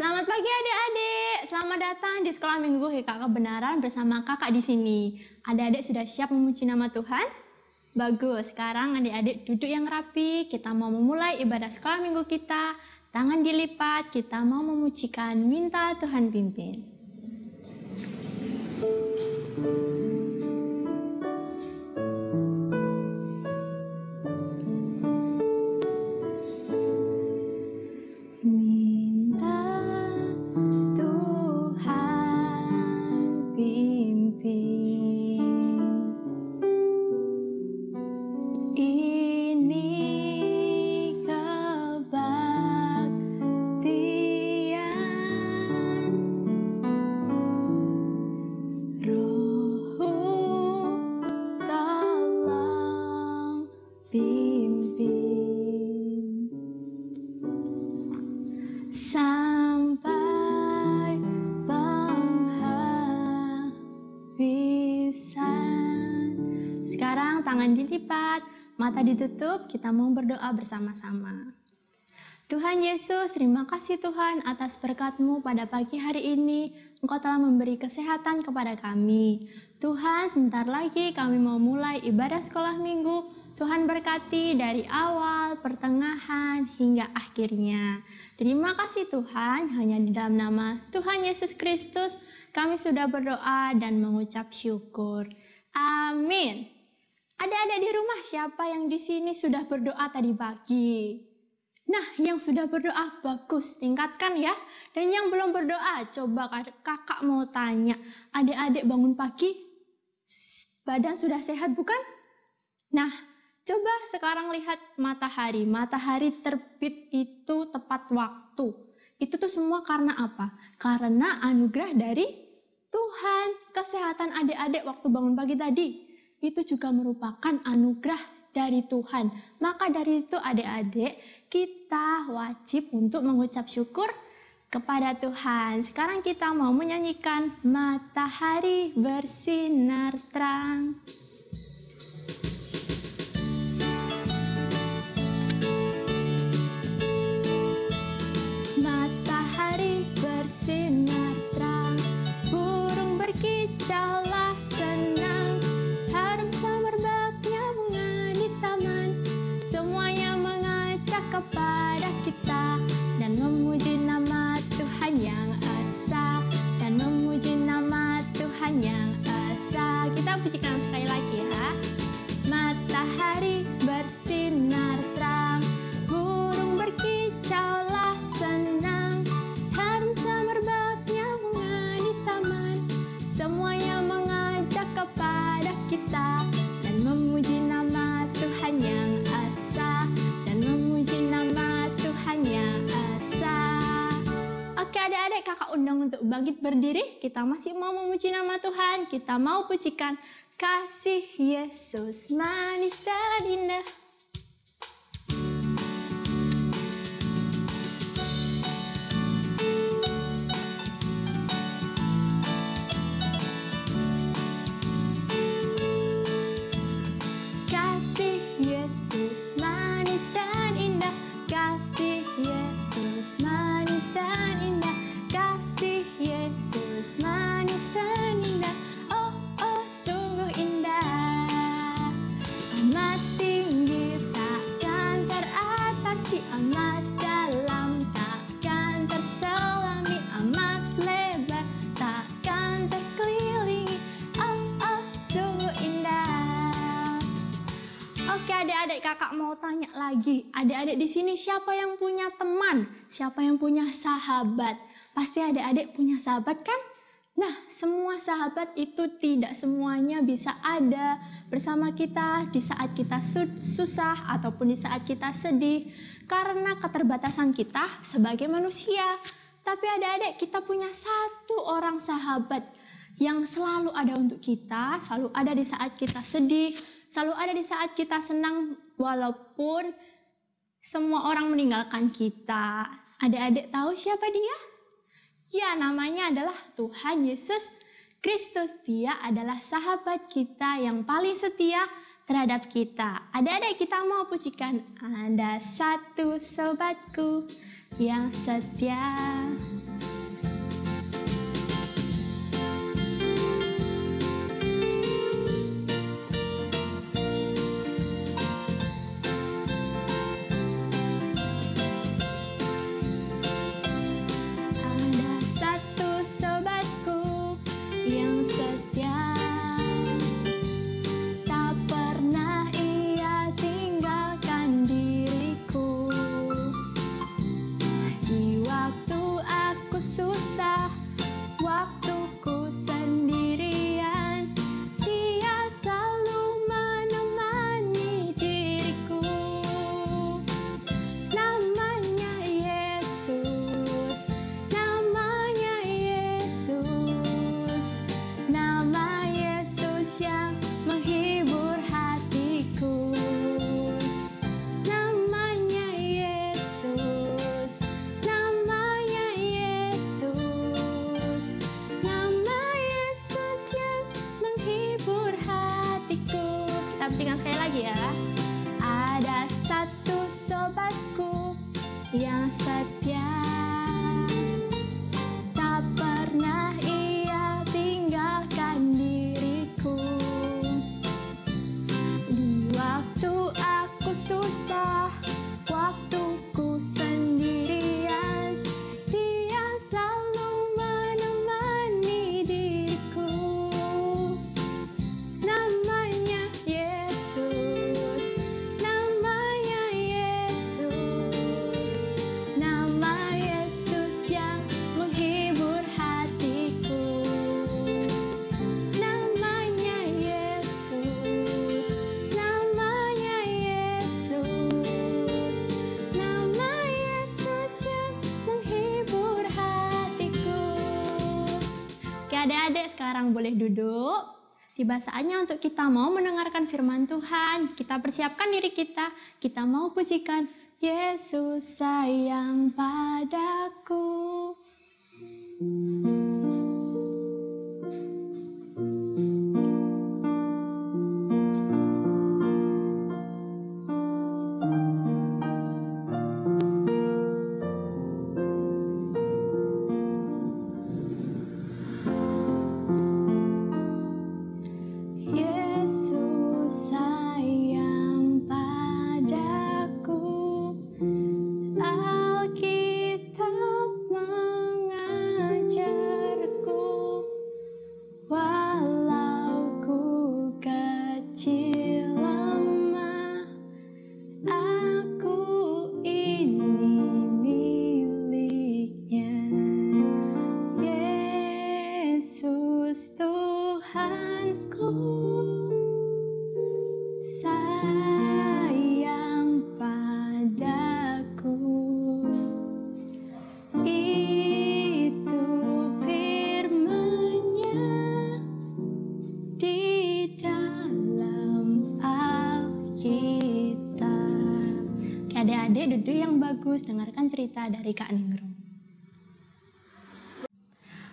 Selamat pagi adik-adik. Selamat datang di sekolah minggu GKK Kebenaran bersama kakak di sini. Adik-adik sudah siap memuji nama Tuhan? Bagus. Sekarang adik-adik duduk yang rapi. Kita mau memulai ibadah sekolah minggu kita. Tangan dilipat. Kita mau memujikan, minta Tuhan pimpin. Sekarang tangan dilipat, mata ditutup, kita mau berdoa bersama-sama. Tuhan Yesus, terima kasih Tuhan atas berkat-Mu pada pagi hari ini. Engkau telah memberi kesehatan kepada kami. Tuhan, sebentar lagi kami mau mulai ibadah sekolah minggu. Tuhan berkati dari awal, pertengahan, hingga akhirnya. Terima kasih Tuhan, hanya di dalam nama Tuhan Yesus Kristus kami sudah berdoa dan mengucap syukur. Amin. Adik-adik di rumah, siapa yang di sini sudah berdoa tadi pagi? Nah, yang sudah berdoa bagus, tingkatkan ya. Dan yang belum berdoa, coba kakak mau tanya, adik-adik bangun pagi, badan sudah sehat bukan? Nah, coba sekarang lihat matahari. Matahari terbit itu tepat waktu. Itu tuh semua karena apa? Karena anugerah dari Tuhan. Kesehatan adik-adik waktu bangun pagi tadi, itu juga merupakan anugerah dari Tuhan. Maka dari itu adik-adik, kita wajib untuk mengucap syukur kepada Tuhan. Sekarang kita mau menyanyikan Matahari Bersinar Terang. Matahari bersinar terang, burung berkicaulah senang, harum semerbaknya bunga di taman, semuanya mengajak kepada kita dan memuji nama Tuhan yang esa, dan memuji nama Tuhan yang esa. Kita pujikan sekali lagi ya. Matahari bersinar terang, burung berkicaulah senang, harum semerbaknya bunga di taman, semuanya mengajak kepada kita dan memuji nama Tuhan yang esa, dan memuji nama Tuhan yang esa. Oke adik-adik, kakak undang untuk bangkit berdiri. Kita masih mau memuji nama Tuhan. Kita mau pujikan kasih Yesus manis dan indah. Kasih Yesus manis dan indah, kasih Yesus manis dan indah, kasih Yesus manis dan indah. Oh oh sungguh indah, amat tinggi takkan teratasi, amat dalam takkan terselami, amat lebar takkan terkelilingi. Oh oh sungguh indah. Oke adik-adik, kakak mau tanya lagi. Adik-adik di sini siapa yang punya teman? Siapa yang punya sahabat? Pasti adik-adik punya sahabat kan? Nah, semua sahabat itu tidak semuanya bisa ada bersama kita di saat kita susah ataupun di saat kita sedih, karena keterbatasan kita sebagai manusia. Tapi adik-adik, kita punya satu orang sahabat yang selalu ada untuk kita, selalu ada di saat kita sedih, selalu ada di saat kita senang, walaupun semua orang meninggalkan kita. Adik-adik tahu siapa dia? Ya, namanya adalah Tuhan Yesus Kristus. Dia adalah sahabat kita yang paling setia terhadap kita. Adik-adik, kita mau pujikan, ada satu sobatku yang setia. adik-adik sekarang boleh duduk. Tiba saatnya untuk kita mau mendengarkan firman Tuhan. Kita persiapkan diri kita. Kita mau pujikan Yesus sayang padaku. Adik-adik duduk yang bagus, dengarkan cerita dari Kak Ningrum.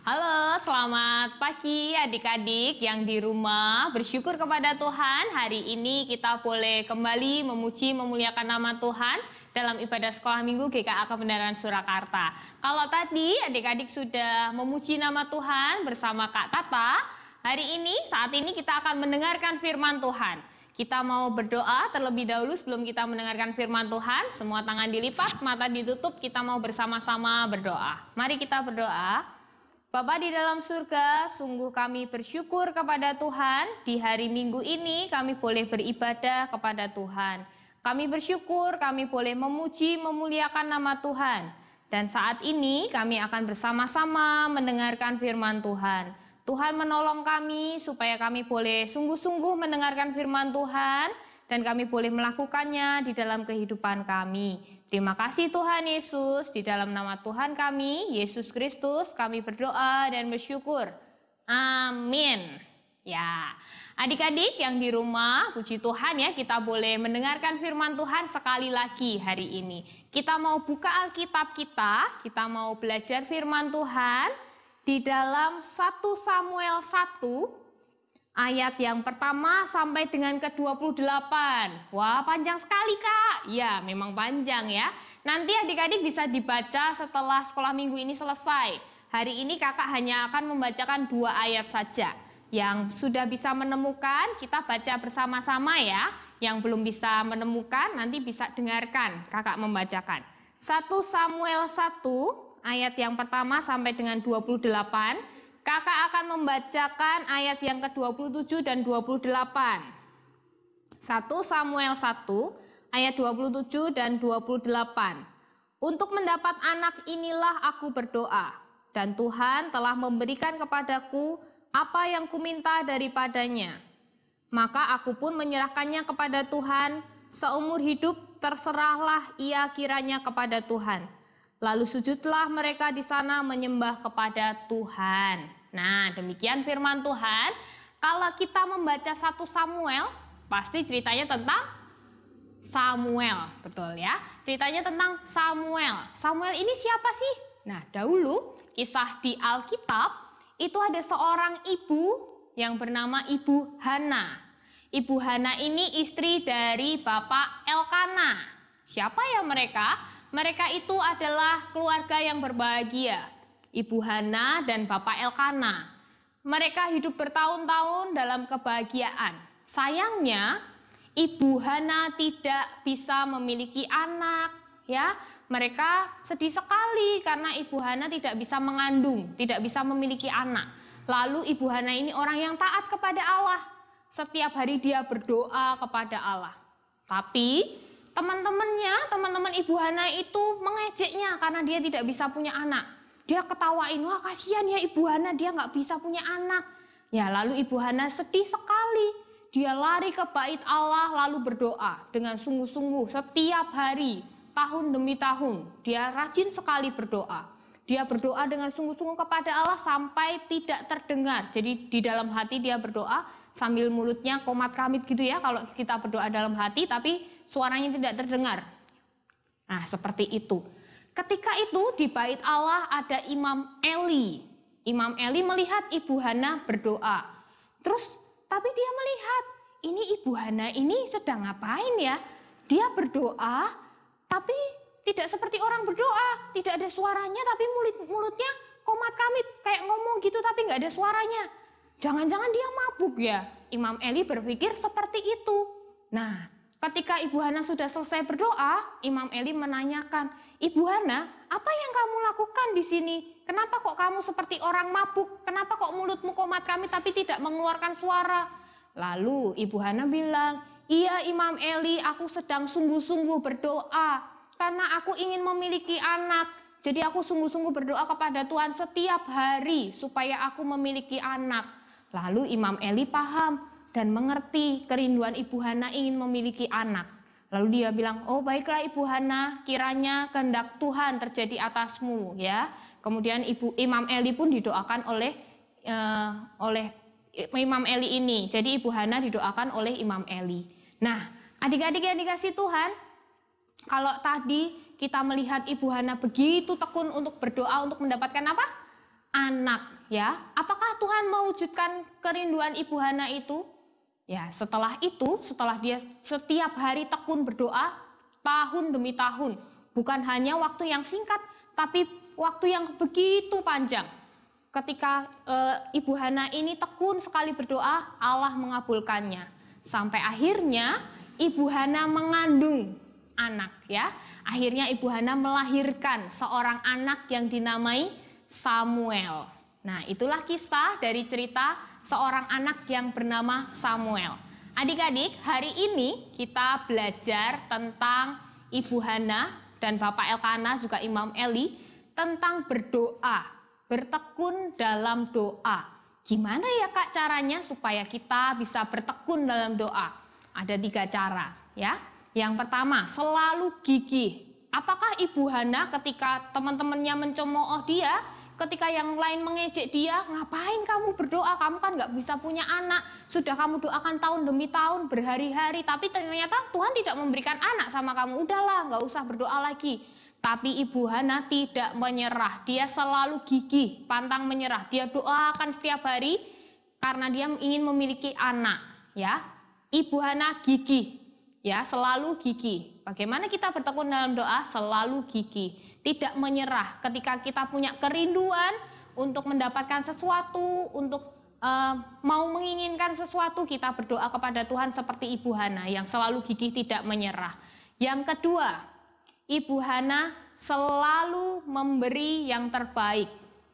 Halo, selamat pagi adik-adik yang di rumah. Bersyukur kepada Tuhan, hari ini kita boleh kembali memuji memuliakan nama Tuhan dalam ibadah sekolah minggu GKA Kebenaran Surakarta. Kalau tadi adik-adik sudah memuji nama Tuhan bersama Kak Tata, hari ini saat ini kita akan mendengarkan firman Tuhan. Kita mau berdoa terlebih dahulu sebelum kita mendengarkan firman Tuhan. Semua tangan dilipat, mata ditutup, kita mau bersama-sama berdoa. Mari kita berdoa. Bapa di dalam surga, sungguh kami bersyukur kepada Tuhan. Di hari Minggu ini kami boleh beribadah kepada Tuhan. Kami bersyukur kami boleh memuji, memuliakan nama Tuhan. Dan saat ini kami akan bersama-sama mendengarkan firman Tuhan. Tuhan menolong kami supaya kami boleh sungguh-sungguh mendengarkan firman Tuhan dan kami boleh melakukannya di dalam kehidupan kami. Terima kasih Tuhan Yesus, di dalam nama Tuhan kami, Yesus Kristus, kami berdoa dan bersyukur. Amin. Ya, adik-adik yang di rumah, puji Tuhan ya, kita boleh mendengarkan firman Tuhan sekali lagi hari ini. Kita mau buka Alkitab kita mau belajar firman Tuhan di dalam 1 Samuel 1 ayat yang pertama sampai dengan ke-28. Wah, panjang sekali Kak. Ya, memang panjang ya. Nanti adik-adik bisa dibaca setelah sekolah minggu ini selesai. Hari ini kakak hanya akan membacakan 2 ayat saja. Yang sudah bisa menemukan, kita baca bersama-sama ya. Yang belum bisa menemukan, nanti bisa dengarkan kakak membacakan. 1 Samuel 1 ayat yang pertama sampai dengan 28, kakak akan membacakan ayat yang ke-27 dan 28. 1 Samuel 1 ayat 27 dan 28. Untuk mendapat anak inilah aku berdoa, dan Tuhan telah memberikan kepadaku apa yang kuminta daripadanya. Maka aku pun menyerahkannya kepada Tuhan, seumur hidup terserahlah ia kiranya kepada Tuhan. Lalu sujudlah mereka di sana menyembah kepada Tuhan. Nah, demikian firman Tuhan. Kalau kita membaca 1 Samuel, pasti ceritanya tentang Samuel, betul ya? Ceritanya tentang Samuel. Samuel ini siapa sih? Nah, dahulu kisah di Alkitab itu ada seorang ibu yang bernama Ibu Hana. Ibu Hana ini istri dari Bapak Elkana. Siapa ya mereka? Mereka itu adalah keluarga yang berbahagia. Ibu Hana dan Bapak Elkana. Mereka hidup bertahun-tahun dalam kebahagiaan. Sayangnya, Ibu Hana tidak bisa memiliki anak, ya. Mereka sedih sekali karena Ibu Hana tidak bisa mengandung, tidak bisa memiliki anak. Lalu Ibu Hana ini orang yang taat kepada Allah. Setiap hari dia berdoa kepada Allah. Tapi teman-teman Ibu Hana itu mengejeknya karena dia tidak bisa punya anak. Dia ketawain, wah kasihan ya Ibu Hana, dia nggak bisa punya anak. Ya, lalu Ibu Hana sedih sekali. Dia lari ke bait Allah lalu berdoa dengan sungguh-sungguh setiap hari, tahun demi tahun. Dia rajin sekali berdoa. Dia berdoa dengan sungguh-sungguh kepada Allah sampai tidak terdengar. Jadi di dalam hati dia berdoa sambil mulutnya komat-kamit gitu ya. Kalau kita berdoa dalam hati tapi suaranya tidak terdengar. Nah seperti itu. Ketika itu di bait Allah ada Imam Eli. Imam Eli melihat Ibu Hana berdoa. Terus tapi dia melihat ini Ibu Hana ini sedang ngapain ya? Dia berdoa tapi tidak seperti orang berdoa, tidak ada suaranya tapi mulutnya komat-kamit kayak ngomong gitu tapi nggak ada suaranya. Jangan-jangan dia mabuk ya? Imam Eli berpikir seperti itu. Nah, ketika Ibu Hana sudah selesai berdoa, Imam Eli menanyakan, Ibu Hana, apa yang kamu lakukan di sini? Kenapa kok kamu seperti orang mabuk? Kenapa kok mulutmu komat-kamit tapi tidak mengeluarkan suara? Lalu Ibu Hana bilang, iya Imam Eli, aku sedang sungguh-sungguh berdoa. Karena aku ingin memiliki anak, jadi aku sungguh-sungguh berdoa kepada Tuhan setiap hari supaya aku memiliki anak. Lalu Imam Eli paham dan mengerti kerinduan Ibu Hana ingin memiliki anak. Lalu dia bilang, oh baiklah Ibu Hana, kiranya kehendak Tuhan terjadi atasmu ya. Kemudian Imam Eli pun didoakan oleh Imam Eli ini. Jadi Ibu Hana didoakan oleh Imam Eli. Nah, adik-adik yang dikasih Tuhan, kalau tadi kita melihat Ibu Hana begitu tekun untuk berdoa untuk mendapatkan apa? Anak ya. Apakah Tuhan mewujudkan kerinduan Ibu Hana itu? Ya, setelah itu, setelah dia setiap hari tekun berdoa tahun demi tahun, bukan hanya waktu yang singkat, tapi waktu yang begitu panjang. Ketika Ibu Hana ini tekun sekali berdoa, Allah mengabulkannya. Sampai akhirnya Ibu Hana mengandung anak ya. Akhirnya Ibu Hana melahirkan seorang anak yang dinamai Samuel. Nah, itulah kisah dari cerita seorang anak yang bernama Samuel. Adik-adik, hari ini kita belajar tentang Ibu Hana dan Bapak Elkana juga Imam Eli tentang berdoa, bertekun dalam doa. Gimana ya Kak caranya supaya kita bisa bertekun dalam doa? Ada 3 cara ya. Yang pertama, selalu gigih. Apakah Ibu Hana ketika teman-temannya mencemooh dia, ketika yang lain mengejek dia, ngapain kamu berdoa, kamu kan nggak bisa punya anak, sudah kamu doakan tahun demi tahun, berhari-hari, tapi ternyata Tuhan tidak memberikan anak sama kamu, udahlah nggak usah berdoa lagi. Tapi Ibu Hana tidak menyerah, dia selalu gigih, pantang menyerah, dia doakan setiap hari karena dia ingin memiliki anak. Ya, Ibu Hana gigih. Ya, selalu gigih. Bagaimana kita bertekun dalam doa? Selalu gigih. Tidak menyerah ketika kita punya kerinduan untuk mendapatkan sesuatu, untuk mau menginginkan sesuatu, kita berdoa kepada Tuhan seperti Ibu Hana yang selalu gigih tidak menyerah. Yang kedua, Ibu Hana selalu memberi yang terbaik.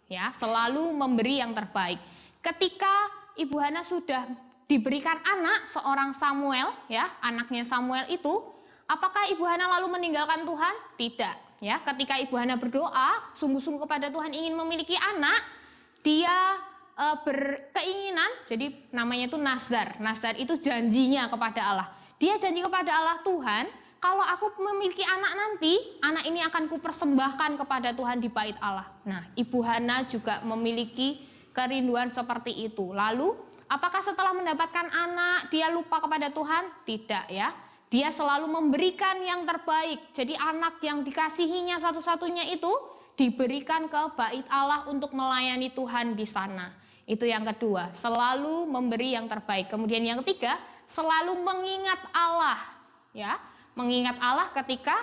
Ya, selalu memberi yang terbaik. Ketika Ibu Hana sudah diberikan anak seorang Samuel ya, anaknya Samuel itu, apakah Ibu Hana lalu meninggalkan Tuhan? Tidak ya. Ketika Ibu Hana berdoa sungguh-sungguh kepada Tuhan ingin memiliki anak, dia berkeinginan, jadi namanya itu nazar. Nazar itu janjinya kepada Allah. Dia janji kepada Allah, Tuhan, kalau aku memiliki anak nanti, anak ini akan kupersembahkan kepada Tuhan di bait Allah. Nah, Ibu Hana juga memiliki kerinduan seperti itu. Lalu apakah setelah mendapatkan anak dia lupa kepada Tuhan? Tidak ya. Dia selalu memberikan yang terbaik. Jadi anak yang dikasihinya satu-satunya itu diberikan ke bait Allah untuk melayani Tuhan di sana. Itu yang kedua, selalu memberi yang terbaik. Kemudian yang ketiga, selalu mengingat Allah. Ya, mengingat Allah ketika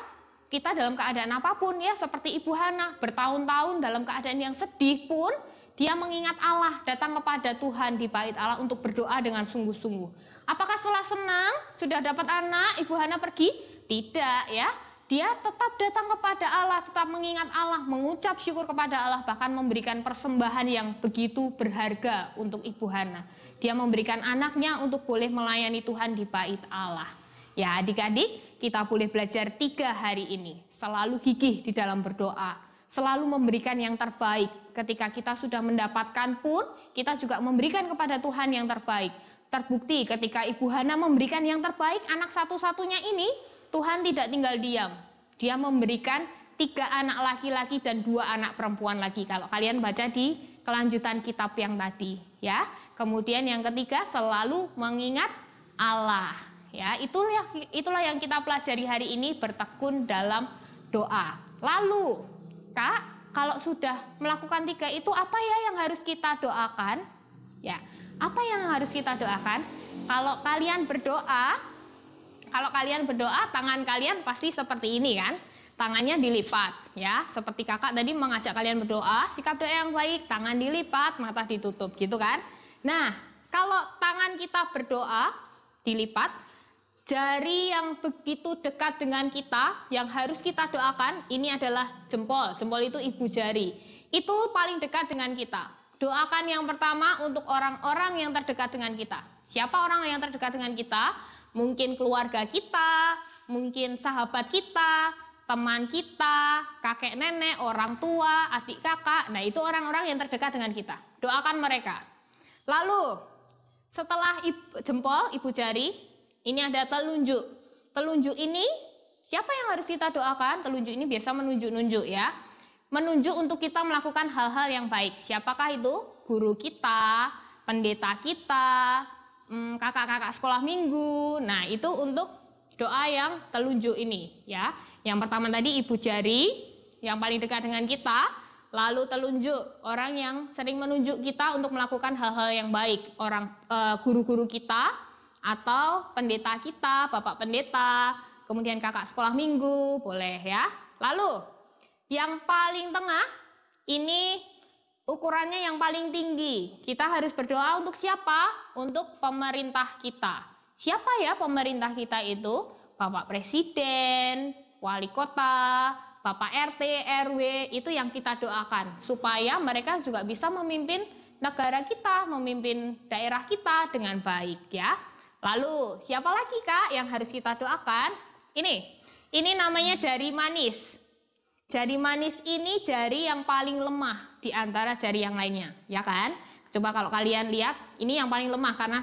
kita dalam keadaan apapun ya, seperti Ibu Hana bertahun-tahun dalam keadaan yang sedih pun dia mengingat Allah, datang kepada Tuhan di bait Allah untuk berdoa dengan sungguh-sungguh. Apakah setelah senang, sudah dapat anak, Ibu Hana pergi? Tidak ya. Dia tetap datang kepada Allah, tetap mengingat Allah, mengucap syukur kepada Allah, bahkan memberikan persembahan yang begitu berharga untuk Ibu Hana. Dia memberikan anaknya untuk boleh melayani Tuhan di bait Allah. Ya adik-adik, kita boleh belajar 3 hari ini. Selalu gigih di dalam berdoa. Selalu memberikan yang terbaik. Ketika kita sudah mendapatkan pun, kita juga memberikan kepada Tuhan yang terbaik. Terbukti ketika Ibu Hana memberikan yang terbaik, anak satu-satunya ini, Tuhan tidak tinggal diam. Dia memberikan 3 anak laki-laki dan 2 anak perempuan lagi. Kalau kalian baca di kelanjutan kitab yang tadi, ya. Kemudian yang ketiga, selalu mengingat Allah. Ya, itulah yang kita pelajari hari ini, bertekun dalam doa. Lalu, Kak, kalau sudah melakukan 3 itu apa ya yang harus kita doakan? Ya, apa yang harus kita doakan? Kalau kalian berdoa, tangan kalian pasti seperti ini kan? Tangannya dilipat, ya. Seperti kakak tadi mengajak kalian berdoa, sikap doa yang baik, tangan dilipat, mata ditutup, gitu kan? Nah, kalau tangan kita berdoa dilipat, jari yang begitu dekat dengan kita, yang harus kita doakan, ini adalah jempol. Jempol itu ibu jari. Itu paling dekat dengan kita. Doakan yang pertama untuk orang-orang yang terdekat dengan kita. Siapa orang yang terdekat dengan kita? Mungkin keluarga kita, mungkin sahabat kita, teman kita, kakek nenek, orang tua, adik kakak. Nah, itu orang-orang yang terdekat dengan kita. Doakan mereka. Lalu, setelah jempol, ibu jari, ini ada telunjuk. Telunjuk ini, siapa yang harus kita doakan? Telunjuk ini biasa menunjuk-nunjuk ya. Menunjuk untuk kita melakukan hal-hal yang baik. Siapakah itu? Guru kita, pendeta kita, kakak-kakak sekolah minggu. Nah, itu untuk doa yang telunjuk ini ya. Yang pertama tadi ibu jari yang paling dekat dengan kita, lalu telunjuk orang yang sering menunjuk kita untuk melakukan hal-hal yang baik, guru-guru kita atau pendeta kita, bapak pendeta, kemudian kakak sekolah minggu, boleh ya. Lalu yang paling tengah ini ukurannya yang paling tinggi. Kita harus berdoa untuk siapa? Untuk pemerintah kita. Siapa ya pemerintah kita itu? Bapak Presiden, Wali Kota, Bapak RT, RW, itu yang kita doakan. Supaya mereka juga bisa memimpin negara kita, memimpin daerah kita dengan baik ya. Lalu siapa lagi Kak yang harus kita doakan? Ini namanya jari manis. Jari manis ini jari yang paling lemah di antara jari yang lainnya, ya kan? Coba kalau kalian lihat, ini yang paling lemah karena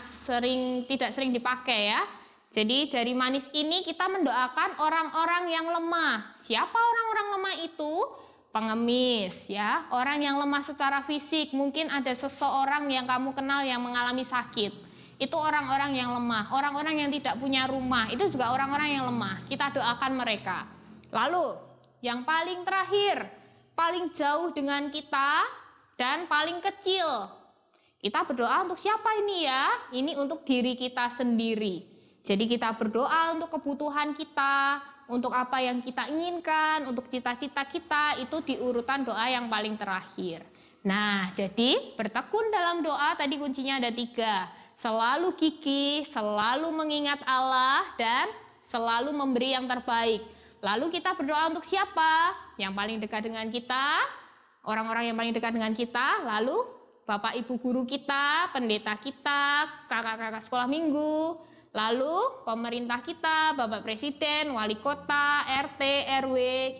tidak sering dipakai ya. Jadi jari manis ini kita mendoakan orang-orang yang lemah. Siapa orang-orang lemah itu? Pengemis ya, orang yang lemah secara fisik. Mungkin ada seseorang yang kamu kenal yang mengalami sakit. Itu orang-orang yang lemah, orang-orang yang tidak punya rumah, itu juga orang-orang yang lemah. Kita doakan mereka. Lalu yang paling terakhir, paling jauh dengan kita dan paling kecil. Kita berdoa untuk siapa ini ya? Ini untuk diri kita sendiri. Jadi kita berdoa untuk kebutuhan kita, untuk apa yang kita inginkan, untuk cita-cita kita, itu di urutan doa yang paling terakhir. Nah, jadi bertekun dalam doa tadi kuncinya ada 3. Selalu gigih, selalu mengingat Allah, dan selalu memberi yang terbaik. Lalu kita berdoa untuk siapa? Yang paling dekat dengan kita, orang-orang yang paling dekat dengan kita, lalu Bapak Ibu guru kita, pendeta kita, kakak-kakak sekolah minggu, lalu pemerintah kita, Bapak Presiden, Wali Kota, RT, RW,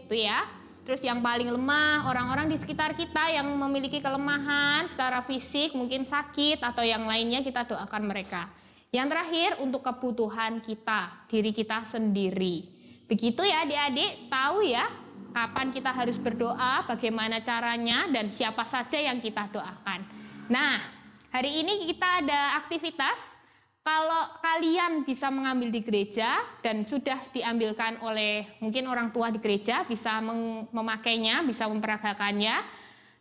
gitu ya. Terus yang paling lemah, orang-orang di sekitar kita yang memiliki kelemahan secara fisik, mungkin sakit atau yang lainnya, kita doakan mereka. Yang terakhir untuk kebutuhan kita, diri kita sendiri. Begitu ya adik-adik, tahu ya kapan kita harus berdoa, bagaimana caranya, dan siapa saja yang kita doakan. Nah, hari ini kita ada aktivitas. Kalau kalian bisa mengambil di gereja dan sudah diambilkan oleh mungkin orang tua di gereja, bisa memakainya, bisa memperagakannya.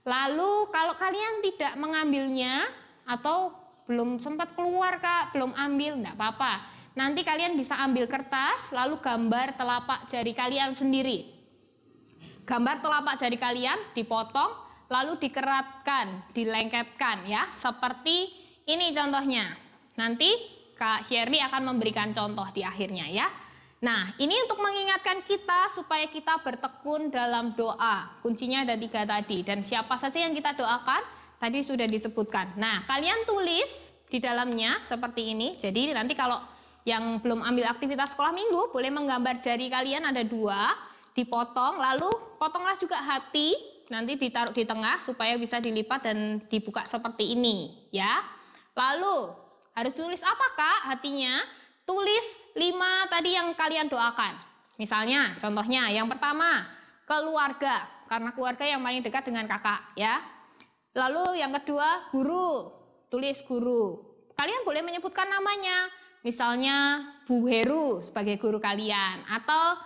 Lalu kalau kalian tidak mengambilnya atau belum sempat keluar Kak, belum ambil, enggak apa-apa. Nanti kalian bisa ambil kertas, lalu gambar telapak jari kalian sendiri. Gambar telapak jari kalian dipotong, lalu dikeratkan, dilengketkan ya. Seperti ini contohnya. Nanti Kak Shirley akan memberikan contoh di akhirnya ya. Nah, ini untuk mengingatkan kita supaya kita bertekun dalam doa. Kuncinya ada 3 tadi. Dan siapa saja yang kita doakan, tadi sudah disebutkan. Nah, kalian tulis di dalamnya seperti ini. Jadi nanti kalau yang belum ambil aktivitas sekolah minggu, boleh menggambar jari kalian ada 2, dipotong, lalu potonglah juga hati, nanti ditaruh di tengah supaya bisa dilipat dan dibuka seperti ini ya. Lalu harus tulis apa Kak hatinya? Tulis 5 tadi yang kalian doakan. Misalnya contohnya yang pertama, keluarga, karena keluarga yang paling dekat dengan kakak ya. Lalu yang kedua, guru, tulis guru. Kalian boleh menyebutkan namanya, misalnya Bu Heru sebagai guru kalian, atau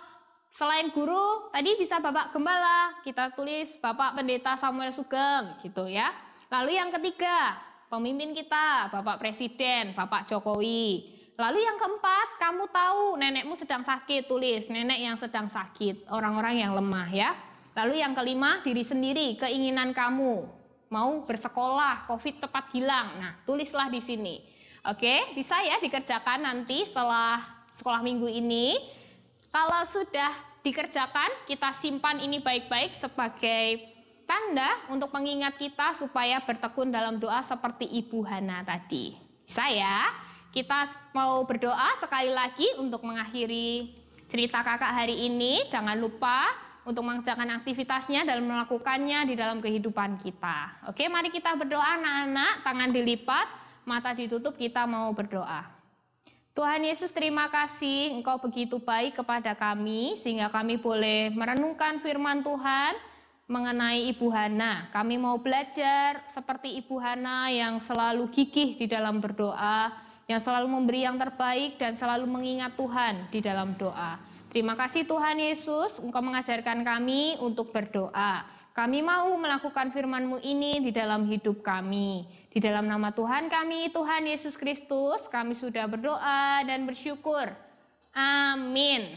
selain guru tadi bisa Bapak Gembala, kita tulis Bapak Pendeta Samuel Sugeng gitu ya. Lalu yang ketiga, pemimpin kita, Bapak Presiden, Bapak Jokowi. Lalu yang keempat, kamu tahu nenekmu sedang sakit, tulis nenek yang sedang sakit, orang-orang yang lemah ya. Lalu yang kelima, diri sendiri, keinginan kamu. Mau bersekolah, COVID cepat hilang. Nah, tulislah di sini. Oke, bisa ya dikerjakan nanti setelah sekolah minggu ini. Kalau sudah dikerjakan, kita simpan ini baik-baik sebagai tanda untuk mengingat kita supaya bertekun dalam doa seperti Ibu Hana tadi. Bisa ya? Kita mau berdoa sekali lagi untuk mengakhiri cerita kakak hari ini. Jangan lupa untuk mengerjakan aktivitasnya dan melakukannya di dalam kehidupan kita. Oke, mari kita berdoa anak-anak, tangan dilipat, mata ditutup, kita mau berdoa. Tuhan Yesus, terima kasih Engkau begitu baik kepada kami, sehingga kami boleh merenungkan firman Tuhan mengenai Ibu Hana. Kami mau belajar seperti Ibu Hana yang selalu gigih di dalam berdoa, yang selalu memberi yang terbaik dan selalu mengingat Tuhan di dalam doa. Terima kasih Tuhan Yesus, Engkau mengajarkan kami untuk berdoa. Kami mau melakukan firman-Mu ini di dalam hidup kami. Di dalam nama Tuhan kami, Tuhan Yesus Kristus, kami sudah berdoa dan bersyukur. Amin.